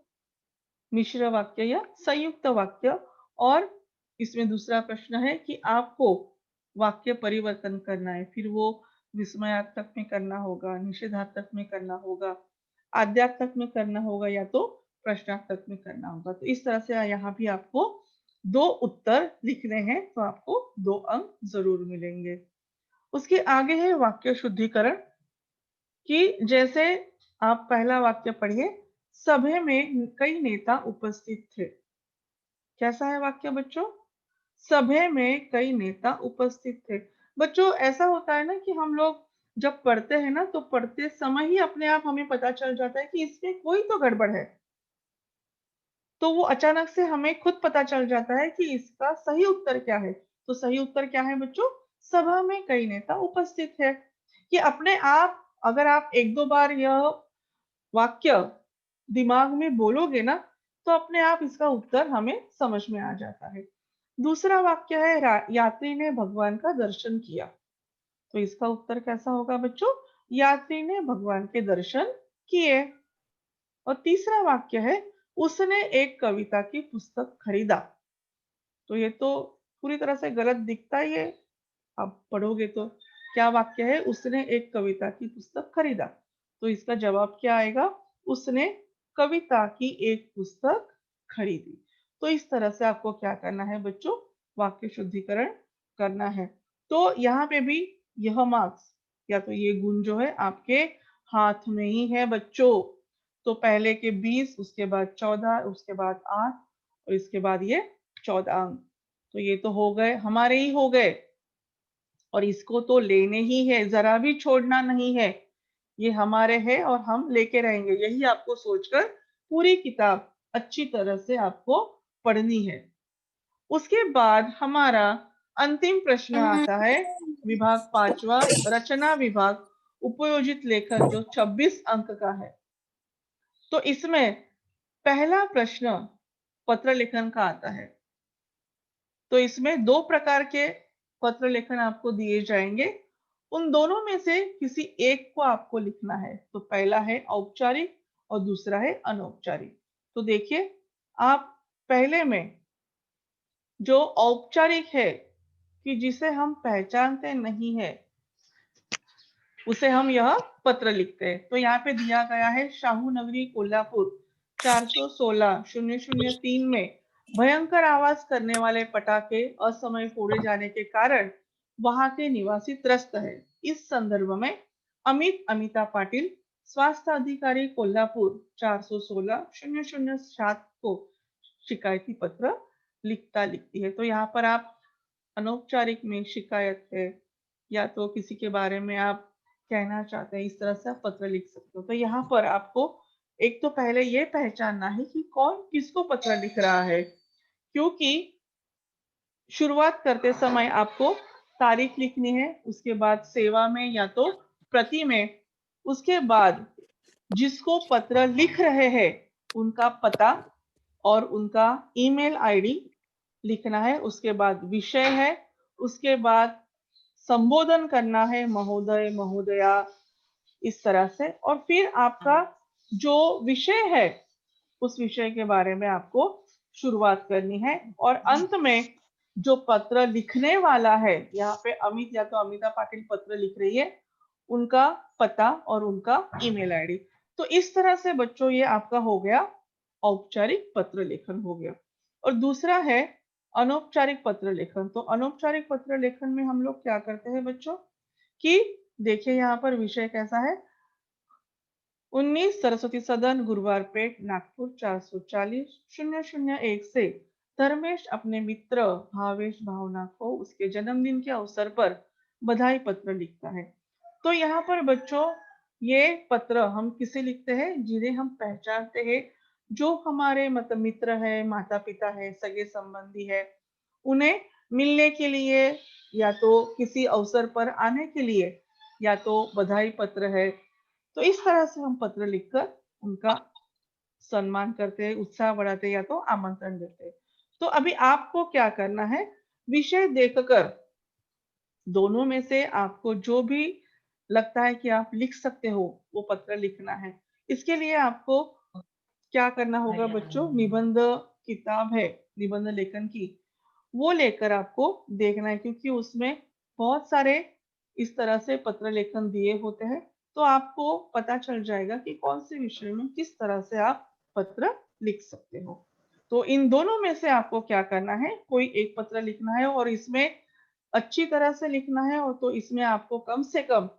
मिश्र वाक्य या संयुक्त वाक्य। और इसमें दूसरा प्रश्न है कि आपको वाक्य परिवर्तन करना है, फिर वो विस्मयार्थक में करना होगा, निषेधार्थक में करना होगा, आद्यार्थक में करना होगा, या तो प्रश्नार्थक में करना होगा। तो इस तरह से यहाँ भी आपको 2 उत्तर लिखने हैं, तो आपको 2 अंक जरूर मिलेंगे। उसके आगे है वाक्य शुद्धिकरण, कि जैसे आप पहला वाक्य पढ़िए, सभा में कई नेता उपस्थित थे। कैसा है वाक्य बच्चों, सभा में कई नेता उपस्थित थे। बच्चों ऐसा होता है ना कि हम लोग जब पढ़ते हैं ना, तो पढ़ते समय ही अपने आप हमें पता चल जाता है कि इसमें कोई तो गड़बड़ है। तो वो अचानक से हमें खुद पता चल जाता है कि इसका सही उत्तर क्या है। तो सही उत्तर क्या है बच्चों, सभा में कई नेता उपस्थित है। कि अपने आप अगर आप 1-2 बार यह वाक्य दिमाग में बोलोगे ना, तो अपने आप इसका उत्तर हमें समझ में आ जाता है। दूसरा वाक्य है यात्री ने भगवान का दर्शन किया। तो इसका उत्तर कैसा होगा बच्चों, यात्री ने भगवान के दर्शन किए। और तीसरा वाक्य है उसने एक कविता की पुस्तक खरीदा। तो ये तो पूरी तरह से गलत दिखता ही है, आप पढ़ोगे तो। क्या वाक्य है, उसने एक कविता की पुस्तक खरीदा। तो इसका जवाब क्या आएगा, उसने कविता की एक पुस्तक खरीदी। तो इस तरह से आपको क्या करना है बच्चों, वाक्य शुद्धिकरण करना है। तो यहाँ पे भी यह मार्क्स या तो ये गुण जो है आपके हाथ में ही है बच्चों। तो पहले के 20, उसके बाद 14, उसके बाद 8 और इसके बाद ये 14 अंक। तो ये तो हो गए, हमारे ही हो गए, और इसको तो लेने ही है, जरा भी छोड़ना नहीं है। ये हमारे हैं और हम लेके रहेंगे, यही आपको सोचकर पूरी किताब अच्छी तरह से आपको पढ़नी है। उसके बाद हमारा अंतिम प्रश्न आता है विभाग 5वां, रचना विभाग, उपयोजित लेखन, जो 26 अंक का है। तो इसमें पहला प्रश्न पत्र लेखन का आता है। तो इसमें 2 प्रकार के पत्र लेखन आपको दिए जाएंगे, उन दोनों में से किसी एक को आपको लिखना है। तो पहला है औपचारिक और दूसरा है अनौपचारिक। तो देखिए, आप पहले में जो औपचारिक है, कि जिसे हम पहचानते नहीं है, उसे हम यह पत्र लिखते हैं। तो यहाँ पे दिया गया है शाहू नगरी कोल्हापुर 416-003 में भयंकर आवाज करने वाले पटाखे असमय फोड़े जाने के कारण वहां के निवासी त्रस्त है। इस संदर्भ में अमिता पाटिल, स्वास्थ्य अधिकारी कोल्हापुर 416-007 को शिकायती पत्र लिखती है। तो यहाँ पर आप अनौपचारिक में शिकायत है या तो किसी के बारे में आप कहना चाहते हैं, इस तरह से आप पत्र लिख सकते हो। तो यहाँ पर आपको एक तो पहले ये पहचानना है कि कौन किसको पत्र लिख रहा है, क्योंकि शुरुआत करते समय आपको तारीख लिखनी है, उसके बाद सेवा में या तो प्रति में, उसके बाद जिसको पत्र लिख रहे हैं उनका पता और उनका ईमेल आईडी लिखना है। उसके बाद विषय है, उसके बाद संबोधन करना है महोदय महोदया, इस तरह से। और फिर आपका जो विषय है उस विषय के बारे में आपको शुरुआत करनी है। और अंत में जो पत्र लिखने वाला है, यहाँ पे अमित या तो अमिता पाटिल पत्र लिख रही है, उनका पता और उनका ईमेल आईडी। तो इस तरह से बच्चों ये आपका हो गया औपचारिक पत्र लेखन हो गया। और दूसरा है अनौपचारिक पत्र लेखन। तो अनौपचारिक पत्र लेखन में हम लोग क्या करते हैं बच्चों कि देखिए यहाँ पर विषय कैसा है, 19 सरस्वती सदन गुरुवार पेट नागपुर 440-001 से धर्मेश अपने मित्र भावेश भावना को उसके जन्मदिन के अवसर पर बधाई पत्र लिखता है। तो यहाँ पर बच्चों ये पत्र हम किसे लिखते हैं, जिन्हें हम पहचानते हैं, जो हमारे मतलब मित्र है, माता पिता है, सगे संबंधी है, उन्हें मिलने के लिए या तो किसी अवसर पर आने के लिए या तो बधाई पत्र है। तो इस तरह से हम पत्र लिखकर उनका सम्मान करते हैं, उत्साह बढ़ाते हैं या तो आमंत्रण देते हैं। तो अभी आपको क्या करना है, विषय देखकर दोनों में से आपको जो भी लगता है कि आप लिख सकते हो वो पत्र लिखना है। इसके लिए आपको क्या करना होगा बच्चों, निबंध किताब है निबंध लेखन की, वो लेकर आपको देखना है, क्योंकि उसमें बहुत सारे इस तरह से पत्र लेखन दिए होते हैं। तो आपको पता चल जाएगा कि कौन से विषय में किस तरह से आप पत्र लिख सकते हो। तो इन दोनों में से आपको क्या करना है, कोई एक पत्र लिखना है और इसमें अच्छी तरह से लिखना है। और तो इसमें आपको कम से कम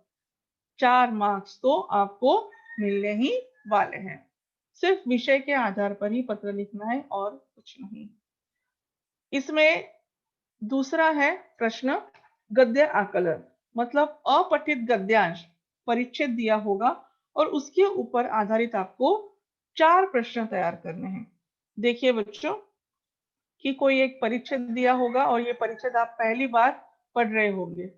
4 मार्क्स तो आपको मिलने ही वाले हैं। सिर्फ विषय के आधार पर ही पत्र लिखना है और कुछ नहीं। इसमें दूसरा है प्रश्न गद्य आकलन, मतलब अपठित गद्यांश परिच्छेद दिया होगा और उसके ऊपर आधारित आपको 4 प्रश्न तैयार करने हैं। देखिए बच्चों कि कोई एक परिच्छेद दिया होगा और ये परिच्छेद आप पहली बार पढ़ रहे होंगे,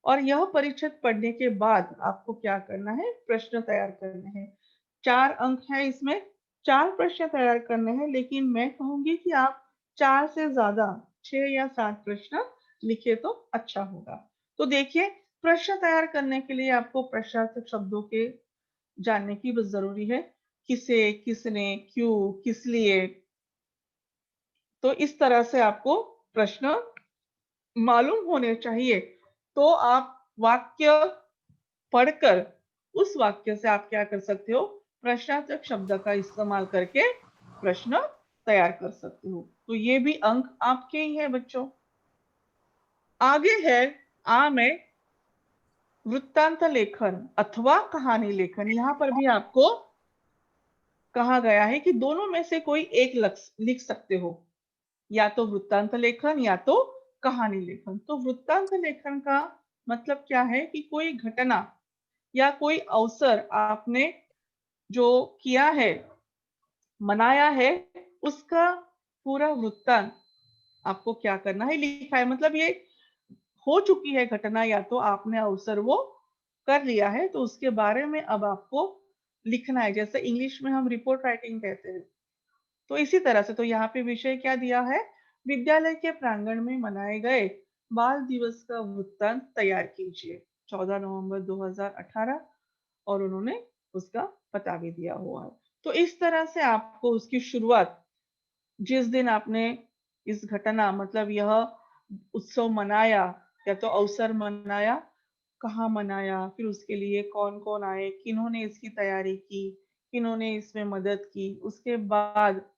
और यह परिच्छेद पढ़ने के बाद आपको क्या करना है, प्रश्न तैयार करने हैं। 4 अंक है इसमें, 4 प्रश्न तैयार करने हैं, लेकिन मैं कहूंगी कि आप 4 से ज्यादा 6 या 7 प्रश्न लिखे तो अच्छा होगा। तो देखिए प्रश्न तैयार करने के लिए आपको प्रश्नार्थक शब्दों के जानने की बस जरूरी है, किसे, किसने, क्यों, किस लिए। तो इस तरह से आपको प्रश्न मालूम होने चाहिए। तो आप वाक्य पढ़कर उस वाक्य से आप क्या कर सकते हो, प्रश्नार्थक शब्द का इस्तेमाल करके प्रश्न तैयार कर सकते हो। तो ये भी अंक आपके ही है बच्चों। आगे है आ में वृत्तांत लेखन अथवा कहानी लेखन। यहाँ पर भी आपको कहा गया है कि दोनों में से कोई एक लिख सकते हो, या तो वृत्तांत लेखन या तो कहानी लेखन। तो वृत्तांत लेखन का मतलब क्या है कि कोई घटना या कोई अवसर आपने जो किया है, मनाया है, उसका पूरा वृत्तांत आपको क्या करना है, लिखा है। मतलब ये हो चुकी है घटना या तो आपने अवसर वो कर लिया है, तो उसके बारे में अब आपको लिखना है। जैसे इंग्लिश में हम रिपोर्ट राइटिंग कहते हैं, तो इसी तरह से। तो यहाँ पे विषय क्या दिया है, विद्यालय के प्रांगण में मनाए गए बाल दिवस का वृत्तांत तैयार कीजिए 14 नवंबर 2018, और उन्होंने उसका पता भी दिया हुआ है। तो इस तरह से आपको उसकी शुरुआत, जिस दिन आपने इस घटना मतलब यह उत्सव मनाया या तो अवसर मनाया, कहाँ मनाया, फिर उसके लिए कौन कौन आए, किन्होंने इसकी तैयारी की, किन्होंने इसमें मदद की, उसके बाद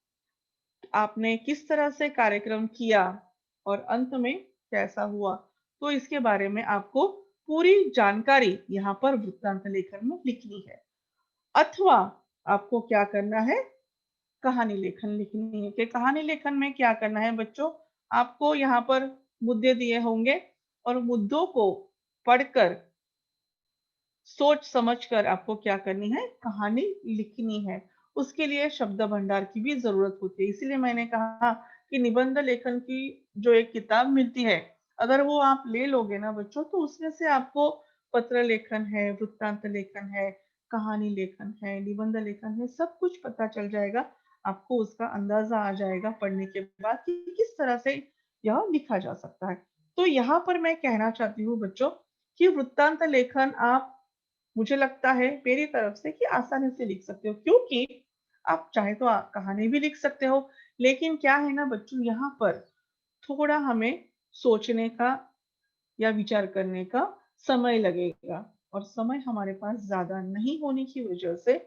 आपने किस तरह से कार्यक्रम किया और अंत में कैसा हुआ, तो इसके बारे में आपको पूरी जानकारी यहाँ पर वृत्तांत लेखन में लिखनी है। अथवा आपको क्या करना है, कहानी लेखन लिखनी है। कि कहानी लेखन में क्या करना है बच्चों, आपको यहाँ पर मुद्दे दिए होंगे और मुद्दों को पढ़कर सोच समझकर आपको क्या करनी है, कहानी लिखनी है। उसके लिए शब्द भंडार की भी जरूरत होती है। इसीलिए मैंने कहा कि निबंध लेखन की जो एक किताब मिलती है, अगर वो आप ले लोगे ना बच्चों, तो उसमें से आपको पत्र लेखन है, वृत्तांत लेखन है, कहानी लेखन है, निबंध लेखन है, सब कुछ पता चल जाएगा। आपको उसका अंदाजा आ जाएगा पढ़ने के बाद कि किस तरह से यह लिखा जा सकता है। तो यहाँ पर मैं कहना चाहती हूँ बच्चों कि वृत्तांत लेखन आप, मुझे लगता है मेरी तरफ से, कि आसानी से लिख सकते हो, क्योंकि आप चाहे तो कहानी भी लिख सकते हो, लेकिन क्या है ना बच्चों, यहाँ पर थोड़ा हमें सोचने का या विचार करने का समय लगेगा, और समय हमारे पास ज्यादा नहीं होने की वजह से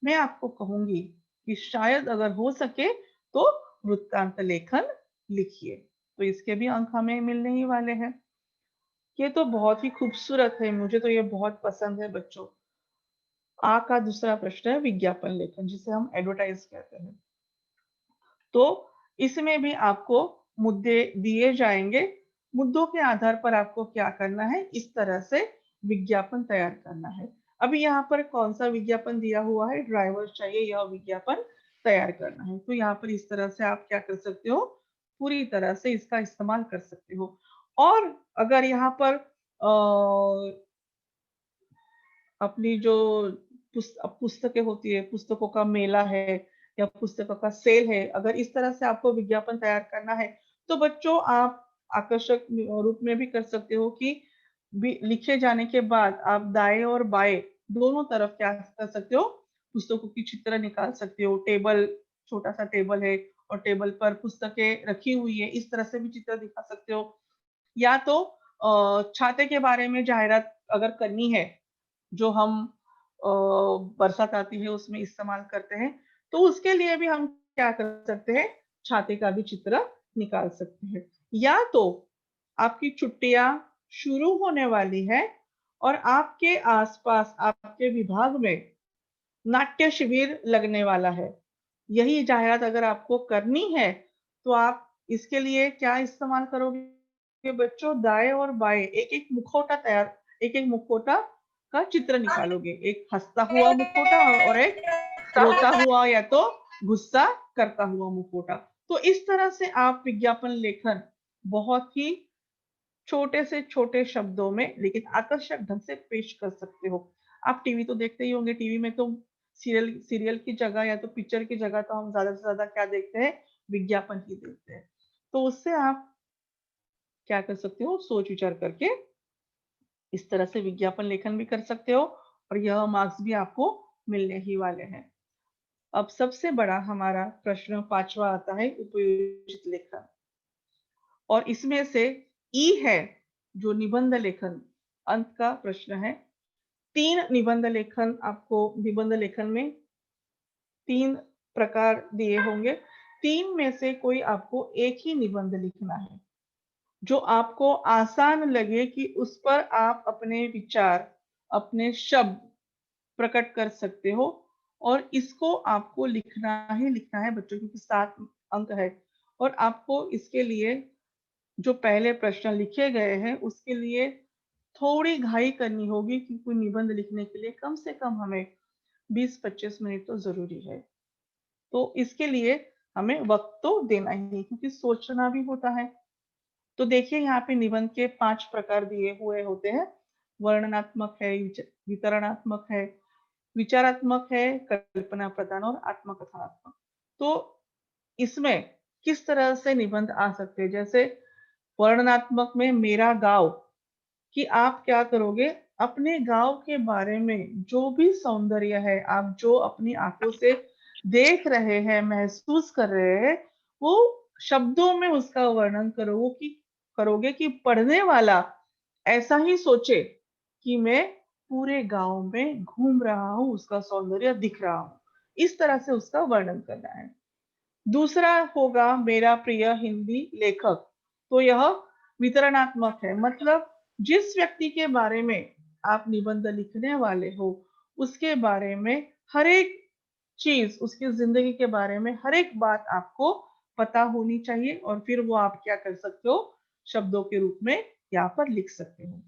मैं आपको कहूंगी कि शायद अगर हो सके तो वृत्तांत लेखन लिखिए। तो इसके भी अंक हमें मिलने ही वाले हैं। ये तो बहुत ही खूबसूरत है, मुझे तो ये बहुत पसंद है बच्चों। आ का दूसरा प्रश्न है विज्ञापन लेखन, जिसे हम एडवर्टाइज कहते हैं। तो इसमें भी आपको मुद्दे दिए जाएंगे। मुद्दों के आधार पर आपको क्या करना है, इस तरह से विज्ञापन तैयार करना है। अभी यहाँ पर कौन सा विज्ञापन दिया हुआ है, ड्राइवर चाहिए, यह विज्ञापन तैयार करना है। तो यहाँ पर इस तरह से आप क्या कर सकते हो, पूरी तरह से इसका इस्तेमाल कर सकते हो। और अगर यहाँ पर अपनी जो पुस्तकें होती है, पुस्तकों का मेला है या पुस्तकों का सेल है, अगर इस तरह से आपको विज्ञापन तैयार करना है, तो बच्चों आप आकर्षक रूप में भी कर सकते हो कि लिखे जाने के बाद आप दाएं और बाएं दोनों तरफ क्या कर सकते हो, पुस्तकों की चित्र निकाल सकते हो। टेबल, छोटा सा टेबल है और टेबल पर पुस्तकें रखी हुई है, इस तरह से भी चित्र दिखा सकते हो। या तो छाते के बारे में जाहिरात अगर करनी है, जो हम बरसात आती है उसमें इस्तेमाल करते हैं, तो उसके लिए भी हम क्या कर सकते हैं, छाते का भी चित्र निकाल सकते हैं। या तो आपकी छुट्टियां शुरू होने वाली है और आपके आसपास आपके विभाग में नाट्य शिविर लगने वाला है, यही जाहिरात अगर आपको करनी है, तो आप इसके लिए क्या इस्तेमाल करोगे बच्चों, दाएं और बाएं एक एक मुखौटा तैयार, एक एक मुखौटा का चित्र निकालोगे, एक हंसता हुआ मुखौटा और एक रोता हुआ या तो गुस्सा करता हुआ मुखौटा। तो इस तरह से आप विज्ञापन लेखन बहुत ही छोटे से छोटे शब्दों में लेकिन आकर्षक ढंग से पेश कर सकते हो। आप टीवी तो देखते ही होंगे, टीवी में तो सीरियल सीरियल की जगह या तो पिक्चर की जगह तो हम ज्यादा से ज्यादा क्या देखते हैं, विज्ञापन ही देखते हैं। तो उससे आप क्या कर सकते हो, सोच विचार करके इस तरह से विज्ञापन लेखन भी कर सकते हो, और यह मार्क्स भी आपको मिलने ही वाले हैं। अब सबसे बड़ा हमारा प्रश्न पांचवा आता है, उपयोजित लेखन। और इसमें से ई है जो निबंध लेखन, अंत का प्रश्न है। तीन निबंध लेखन आपको, निबंध लेखन में तीन प्रकार दिए होंगे, तीन में से कोई आपको एक ही निबंध लिखना है जो आपको आसान लगे कि उस पर आप अपने विचार, अपने शब्द प्रकट कर सकते हो। और इसको आपको लिखना ही लिखना है बच्चों, क्योंकि 7 अंक है। और आपको इसके लिए जो पहले प्रश्न लिखे गए हैं उसके लिए थोड़ी घाई करनी होगी, क्योंकि निबंध लिखने के लिए कम से कम हमें 20-25 मिनट तो जरूरी है। तो इसके लिए हमें वक्त तो देना ही है, क्योंकि सोचना भी होता है। तो देखिए यहाँ पे निबंध के 5 प्रकार दिए हुए होते हैं। वर्णनात्मक है, वितरणात्मक है, विचारात्मक है, कल्पना प्रधान और आत्मकथनात्मक। तो इसमें किस तरह से निबंध आ सकते हैं, जैसे वर्णनात्मक में मेरा गांव, कि आप क्या करोगे, अपने गांव के बारे में जो भी सौंदर्य है, आप जो अपनी आंखों से देख रहे हैं, महसूस कर रहे हैं, वो शब्दों में उसका वर्णन करोगे कि पढ़ने वाला ऐसा ही सोचे कि मैं पूरे गांव में घूम रहा हूँ, उसका सौंदर्य दिख रहा हूँ। इस तरह से उसका वर्णन करना है। दूसरा होगा मेरा प्रिय हिंदी लेखक। तो यह वितरणात्मक है, मतलब जिस व्यक्ति के बारे में आप निबंध लिखने वाले हो, उसके बारे में हर एक चीज, उसकी जिंदगी के बारे में हर एक बात आपको पता होनी चाहिए, और फिर वो आप क्या कर सकते हो, शब्दों के रूप में यहाँ पर लिख सकते हो।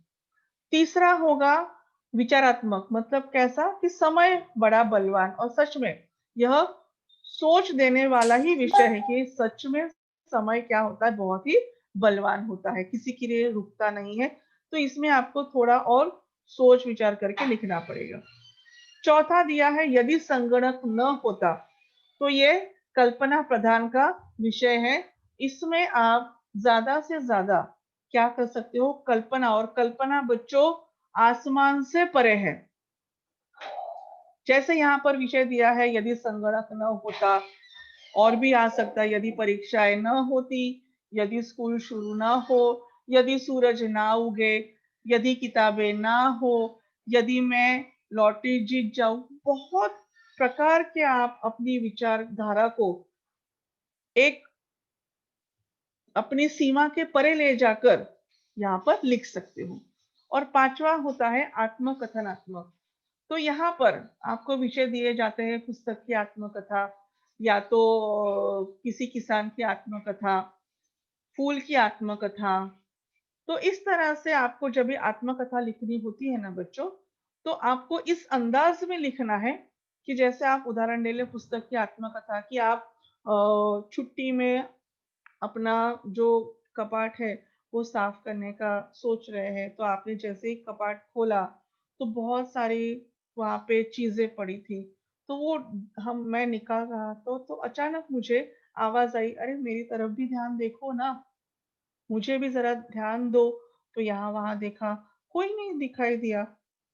तीसरा होगा विचारात्मक, मतलब कैसा कि समय बड़ा बलवान, और सच में यह सोच देने वाला ही विषय है कि सच में समय क्या होता है, बहुत ही बलवान होता है, किसी के लिए रुकता नहीं है। तो इसमें आपको थोड़ा और सोच विचार करके लिखना पड़ेगा। चौथा दिया है यदि संगणक न होता, तो ये कल्पना प्रधान का विषय है। इसमें आप ज्यादा से ज्यादा क्या कर सकते हो, कल्पना। और कल्पना बच्चों आसमान से परे है। जैसे यहाँ पर विषय दिया है यदि संगणक न होता, और भी आ सकता है यदि परीक्षाएं न होती, यदि स्कूल शुरू ना हो, यदि सूरज ना उगे, यदि किताबें ना हो, यदि मैं लॉटरी जीत जाऊं। बहुत प्रकार के आप अपनी विचारधारा को एक अपनी सीमा के परे ले जाकर यहाँ पर लिख सकते हो। और पांचवा होता है आत्मकथनात्मक। तो यहाँ पर आपको विषय दिए जाते हैं पुस्तक की आत्मकथा, या तो किसी किसान की आत्मकथा, फूल की आत्मकथा। तो इस तरह से आपको जब ये आत्मकथा लिखनी होती है ना बच्चों, तो आपको इस अंदाज में लिखना है कि जैसे आप उदाहरण ले लें पुस्तक की आत्मकथा की, आप छुट्टी में अपना जो कपाट है वो साफ करने का सोच रहे हैं, तो आपने जैसे ही कपाट खोला तो बहुत सारी वहां पे चीजें पड़ी थी। तो वो मैं निकाल रहा तो अचानक मुझे आवाज आई, अरे मेरी तरफ भी ध्यान देखो ना, मुझे भी जरा ध्यान दो। तो यहाँ वहां देखा, कोई नहीं दिखाई दिया।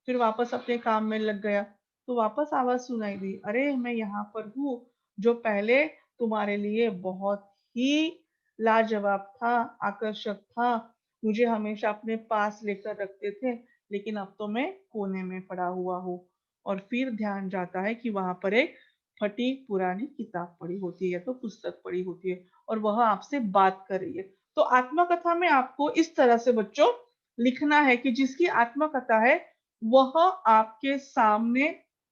फिर वापस अपने काम में लग गया, तो वापस आवाज सुनाई दी, अरे मैं यहाँ पर हूँ, जो पहले तुम्हारे लिए बहुत ही लाजवाब था, आकर्षक था, मुझे हमेशा अपने पास लेकर रखते थे, लेकिन अब तो मैं कोने में पड़ा हुआ हूँ। और फिर ध्यान जाता है कि वहां पर एक फटी पुरानी किताब पड़ी होती है या तो पुस्तक पड़ी होती है, और वह आपसे बात कर रही है। तो आत्मकथा में आपको इस तरह से बच्चों लिखना है कि जिसकी आत्मकथा है वह आपके सामने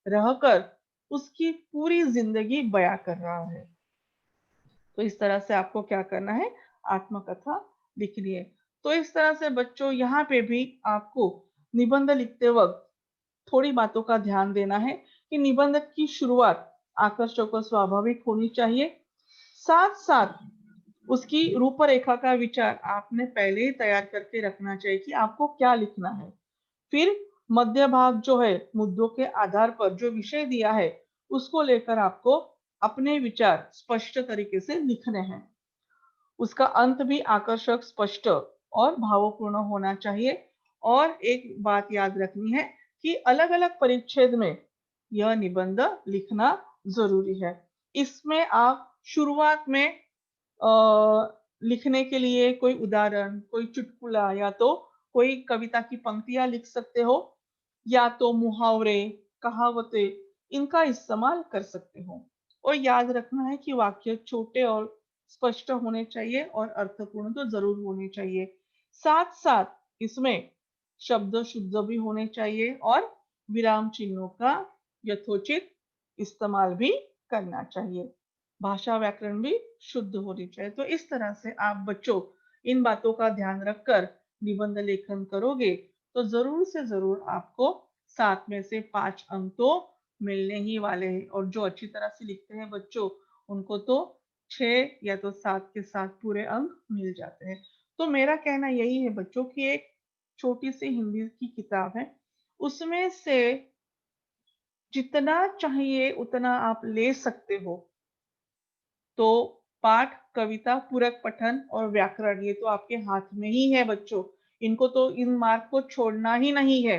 रहकर उसकी पूरी जिंदगी बयां कर रहा है। तो इस तरह से आपको क्या करना है, आत्मकथा लिखनी है। तो इस तरह से बच्चों यहाँ पे भी आपको निबंध लिखते वक्त थोड़ी बातों का ध्यान देना है कि निबंध की शुरुआत आकर्षक और स्वाभाविक होनी चाहिए। साथ साथ उसकी रूपरेखा का विचार आपने पहले ही तैयार करके रखना चाहिए कि आपको क्या लिखना है। फिर मध्य भाग जो है, मुद्दों के आधार पर जो विषय दिया है उसको लेकर आपको अपने विचार स्पष्ट तरीके से लिखने हैं। उसका अंत भी आकर्षक, स्पष्ट और भावपूर्ण होना चाहिए। और एक बात याद रखनी है कि अलग अलग परिच्छेद में यह निबंध लिखना जरूरी है। इसमें आप शुरुआत में लिखने के लिए कोई उदाहरण, कोई चुटकुला, या तो कोई कविता की पंक्तियां लिख सकते हो, या तो मुहावरे, कहावतें, इनका इस्तेमाल कर सकते हो। और याद रखना है कि वाक्य छोटे और स्पष्ट होने चाहिए और अर्थपूर्ण तो जरूर होने चाहिए। साथ साथ इसमें शब्द शुद्ध भी होने चाहिए और विराम चिन्हों का यथोचित इस्तेमाल भी करना चाहिए। भाषा व्याकरण भी शुद्ध होनी चाहिए। तो इस तरह से आप बच्चों इन बातों का ध्यान रखकर निबंध लेखन करोगे तो जरूर से जरूर आपको 7 में से 5 अंक तो मिलने ही वाले हैं। और जो अच्छी तरह से लिखते हैं बच्चों, उनको तो 6 या तो 7 के 7 पूरे अंक मिल जाते हैं। तो मेरा कहना यही है बच्चों कि एक छोटी सी हिंदी की किताब है, उसमें से जितना चाहिए उतना आप ले सकते हो। तो पाठ, कविता, पूरक पठन और व्याकरण, ये तो आपके हाथ में ही है बच्चों। इनको तो इन मार्क को छोड़ना ही नहीं है।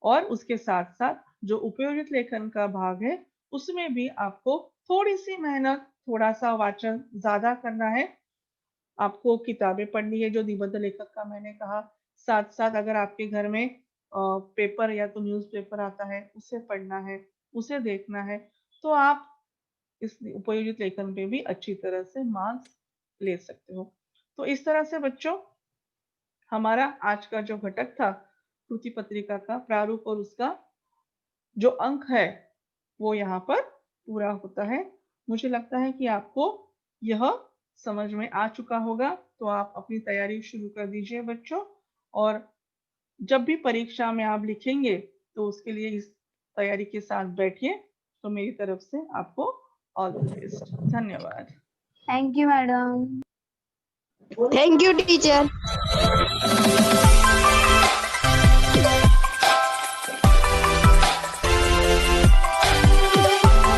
और उसके साथ साथ जो उपयोजित लेखन का भाग है उसमें भी आपको थोड़ी सी मेहनत, थोड़ा सा वाचन ज्यादा करना है। आपको किताबें पढ़नी है जो निबंध लेखक का मैंने कहा। साथ साथ अगर आपके घर में पेपर या तो न्यूज़पेपर आता है उसे पढ़ना है, उसे देखना है, तो आप इस उपयोजित लेखन पे भी अच्छी तरह से मार्क्स ले सकते हो। तो इस तरह से बच्चों हमारा आज का जो घटक था कृति पत्रिका का प्रारूप और उसका जो अंक है वो यहाँ पर पूरा होता है। मुझे लगता है कि आपको यह समझ में आ चुका होगा। तो आप अपनी तैयारी शुरू कर दीजिए बच्चों। और जब भी परीक्षा में आप लिखेंगे तो उसके लिए इस तैयारी के साथ बैठिए। तो मेरी तरफ से आपको ऑल द बेस्ट। धन्यवाद। Thank you madam. Thank you teacher.